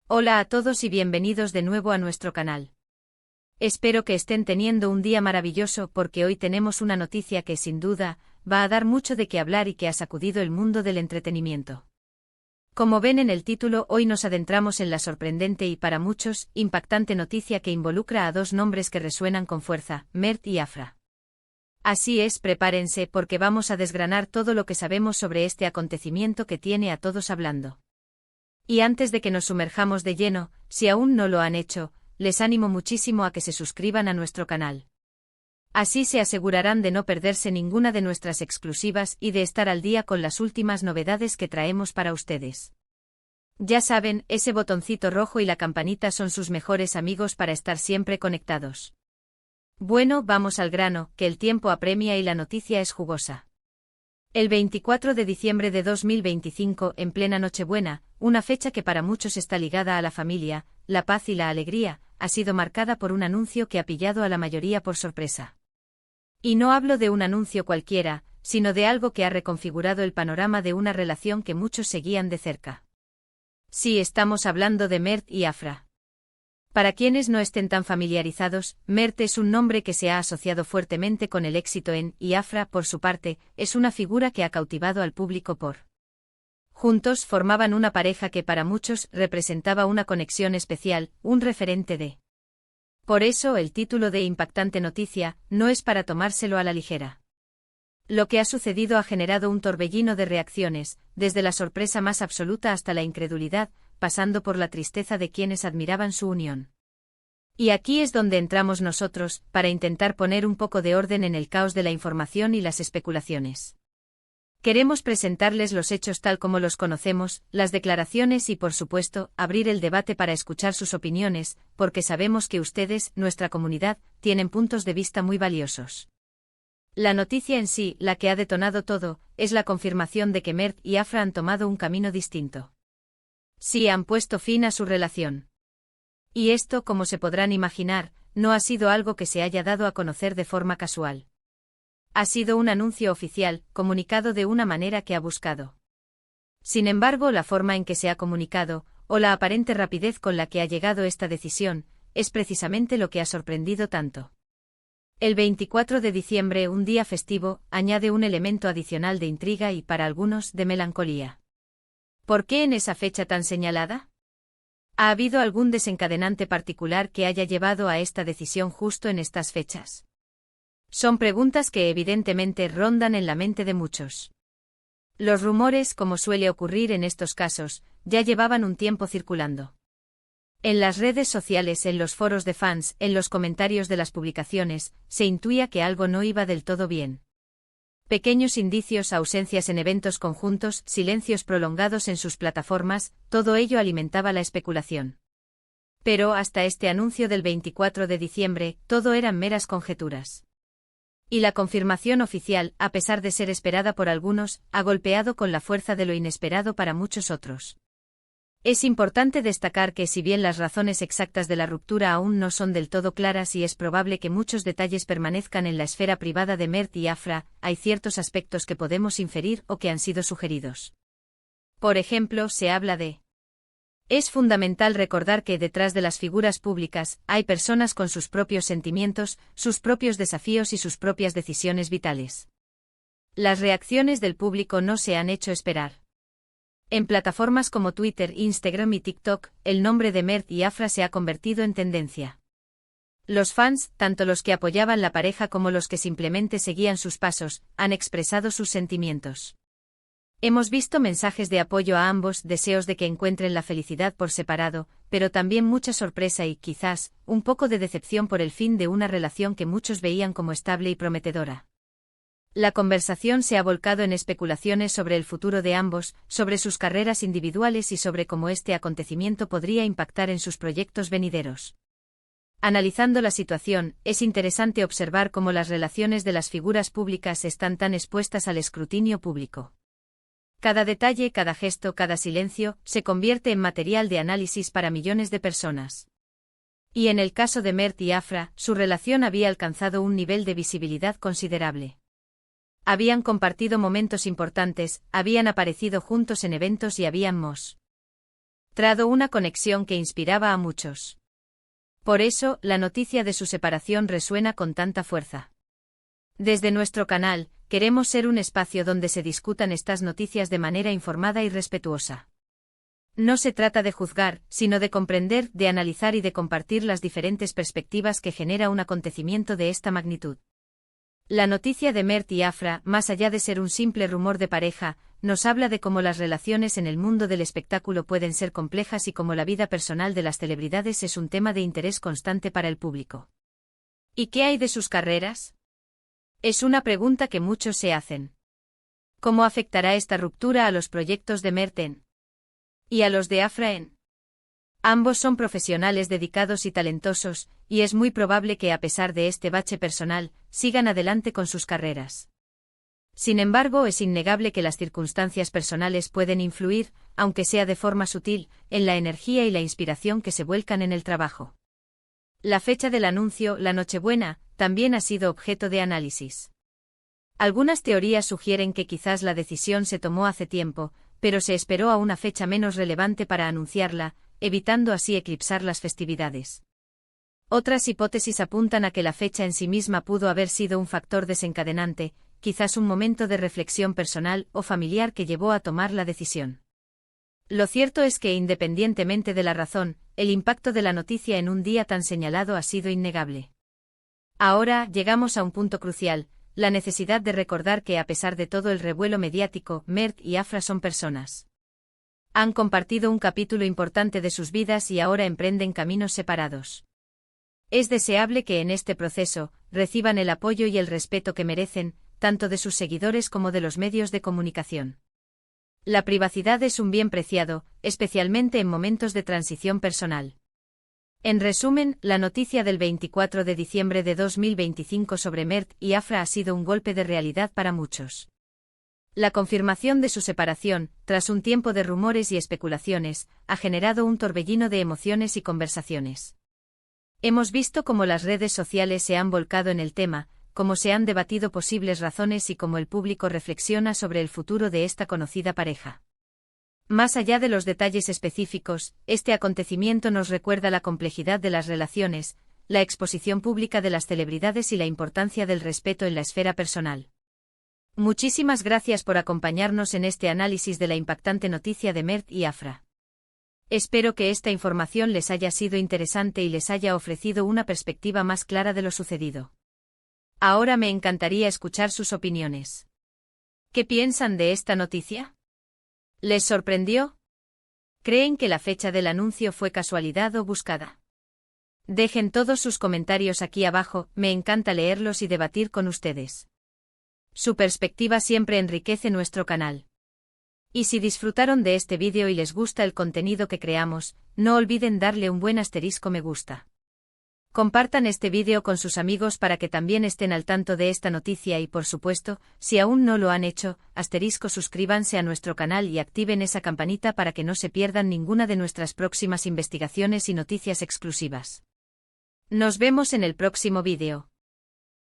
Hola a todos y bienvenidos de nuevo a nuestro canal. Espero que estén teniendo un día maravilloso porque hoy tenemos una noticia que sin duda va a dar mucho de qué hablar y que ha sacudido el mundo del entretenimiento. Como ven en el título, hoy nos adentramos en la sorprendente y para muchos impactante noticia que involucra a dos nombres que resuenan con fuerza, Mert y Afra. Así es, prepárense porque vamos a desgranar todo lo que sabemos sobre este acontecimiento que tiene a todos hablando. Y antes de que nos sumerjamos de lleno, si aún no lo han hecho, les animo muchísimo a que se suscriban a nuestro canal. Así se asegurarán de no perderse ninguna de nuestras exclusivas y de estar al día con las últimas novedades que traemos para ustedes. Ya saben, ese botoncito rojo y la campanita son sus mejores amigos para estar siempre conectados. Bueno, vamos al grano, que el tiempo apremia y la noticia es jugosa. El 24 de diciembre de 2025, en plena Nochebuena, una fecha que para muchos está ligada a la familia, la paz y la alegría, ha sido marcada por un anuncio que ha pillado a la mayoría por sorpresa. Y no hablo de un anuncio cualquiera, sino de algo que ha reconfigurado el panorama de una relación que muchos seguían de cerca. Sí, estamos hablando de Mert y Afra. Para quienes no estén tan familiarizados, Mert es un nombre que se ha asociado fuertemente con el éxito y Afra, por su parte, es una figura que ha cautivado al público por. Juntos formaban una pareja que para muchos representaba una conexión especial, un referente de. Por eso el título de impactante noticia no es para tomárselo a la ligera. Lo que ha sucedido ha generado un torbellino de reacciones, desde la sorpresa más absoluta hasta la incredulidad, pasando por la tristeza de quienes admiraban su unión. Y aquí es donde entramos nosotros, para intentar poner un poco de orden en el caos de la información y las especulaciones. Queremos presentarles los hechos tal como los conocemos, las declaraciones y por supuesto, abrir el debate para escuchar sus opiniones, porque sabemos que ustedes, nuestra comunidad, tienen puntos de vista muy valiosos. La noticia en sí, la que ha detonado todo, es la confirmación de que Mert y Afra han tomado un camino distinto. Sí, han puesto fin a su relación. Y esto, como se podrán imaginar, no ha sido algo que se haya dado a conocer de forma casual. Ha sido un anuncio oficial, comunicado de una manera que ha buscado. Sin embargo, la forma en que se ha comunicado, o la aparente rapidez con la que ha llegado esta decisión, es precisamente lo que ha sorprendido tanto. El 24 de diciembre, un día festivo, añade un elemento adicional de intriga y, para algunos, de melancolía. ¿Por qué en esa fecha tan señalada? ¿Ha habido algún desencadenante particular que haya llevado a esta decisión justo en estas fechas? Son preguntas que evidentemente rondan en la mente de muchos. Los rumores, como suele ocurrir en estos casos, ya llevaban un tiempo circulando. En las redes sociales, en los foros de fans, en los comentarios de las publicaciones, se intuía que algo no iba del todo bien. Pequeños indicios, ausencias en eventos conjuntos, silencios prolongados en sus plataformas, todo ello alimentaba la especulación. Pero hasta este anuncio del 24 de diciembre, todo eran meras conjeturas. Y la confirmación oficial, a pesar de ser esperada por algunos, ha golpeado con la fuerza de lo inesperado para muchos otros. Es importante destacar que si bien las razones exactas de la ruptura aún no son del todo claras y es probable que muchos detalles permanezcan en la esfera privada de Mert y Afra, hay ciertos aspectos que podemos inferir o que han sido sugeridos. Por ejemplo, se habla de. Es fundamental recordar que detrás de las figuras públicas hay personas con sus propios sentimientos, sus propios desafíos y sus propias decisiones vitales. Las reacciones del público no se han hecho esperar. En plataformas como Twitter, Instagram y TikTok, el nombre de Mert y Afra se ha convertido en tendencia. Los fans, tanto los que apoyaban la pareja como los que simplemente seguían sus pasos, han expresado sus sentimientos. Hemos visto mensajes de apoyo a ambos, deseos de que encuentren la felicidad por separado, pero también mucha sorpresa y, quizás, un poco de decepción por el fin de una relación que muchos veían como estable y prometedora. La conversación se ha volcado en especulaciones sobre el futuro de ambos, sobre sus carreras individuales y sobre cómo este acontecimiento podría impactar en sus proyectos venideros. Analizando la situación, es interesante observar cómo las relaciones de las figuras públicas están tan expuestas al escrutinio público. Cada detalle, cada gesto, cada silencio, se convierte en material de análisis para millones de personas. Y en el caso de Mert y Afra, su relación había alcanzado un nivel de visibilidad considerable. Habían compartido momentos importantes, habían aparecido juntos en eventos y habían trado una conexión que inspiraba a muchos. Por eso, la noticia de su separación resuena con tanta fuerza. Desde nuestro canal, queremos ser un espacio donde se discutan estas noticias de manera informada y respetuosa. No se trata de juzgar, sino de comprender, de analizar y de compartir las diferentes perspectivas que genera un acontecimiento de esta magnitud. La noticia de Mert y Afra, más allá de ser un simple rumor de pareja, nos habla de cómo las relaciones en el mundo del espectáculo pueden ser complejas y cómo la vida personal de las celebridades es un tema de interés constante para el público. ¿Y qué hay de sus carreras? Es una pregunta que muchos se hacen. ¿Cómo afectará esta ruptura a los proyectos de Mert y a los de Afra? Ambos son profesionales dedicados y talentosos, y es muy probable que a pesar de este bache personal, sigan adelante con sus carreras. Sin embargo, es innegable que las circunstancias personales pueden influir, aunque sea de forma sutil, en la energía y la inspiración que se vuelcan en el trabajo. La fecha del anuncio, la Nochebuena, también ha sido objeto de análisis. Algunas teorías sugieren que quizás la decisión se tomó hace tiempo, pero se esperó a una fecha menos relevante para anunciarla, evitando así eclipsar las festividades. Otras hipótesis apuntan a que la fecha en sí misma pudo haber sido un factor desencadenante, quizás un momento de reflexión personal o familiar que llevó a tomar la decisión. Lo cierto es que, independientemente de la razón, el impacto de la noticia en un día tan señalado ha sido innegable. Ahora llegamos a un punto crucial, la necesidad de recordar que a pesar de todo el revuelo mediático, Mert y Afra son personas. Han compartido un capítulo importante de sus vidas y ahora emprenden caminos separados. Es deseable que en este proceso reciban el apoyo y el respeto que merecen, tanto de sus seguidores como de los medios de comunicación. La privacidad es un bien preciado, especialmente en momentos de transición personal. En resumen, la noticia del 24 de diciembre de 2025 sobre Mert y Afra ha sido un golpe de realidad para muchos. La confirmación de su separación, tras un tiempo de rumores y especulaciones, ha generado un torbellino de emociones y conversaciones. Hemos visto cómo las redes sociales se han volcado en el tema, cómo se han debatido posibles razones y cómo el público reflexiona sobre el futuro de esta conocida pareja. Más allá de los detalles específicos, este acontecimiento nos recuerda la complejidad de las relaciones, la exposición pública de las celebridades y la importancia del respeto en la esfera personal. Muchísimas gracias por acompañarnos en este análisis de la impactante noticia de Mert y Afra. Espero que esta información les haya sido interesante y les haya ofrecido una perspectiva más clara de lo sucedido. Ahora me encantaría escuchar sus opiniones. ¿Qué piensan de esta noticia? ¿Les sorprendió? ¿Creen que la fecha del anuncio fue casualidad o buscada? Dejen todos sus comentarios aquí abajo, me encanta leerlos y debatir con ustedes. Su perspectiva siempre enriquece nuestro canal. Y si disfrutaron de este vídeo y les gusta el contenido que creamos, no olviden darle un buen asterisco me gusta. Compartan este vídeo con sus amigos para que también estén al tanto de esta noticia y por supuesto, si aún no lo han hecho, suscríbanse a nuestro canal y activen esa campanita para que no se pierdan ninguna de nuestras próximas investigaciones y noticias exclusivas. Nos vemos en el próximo vídeo.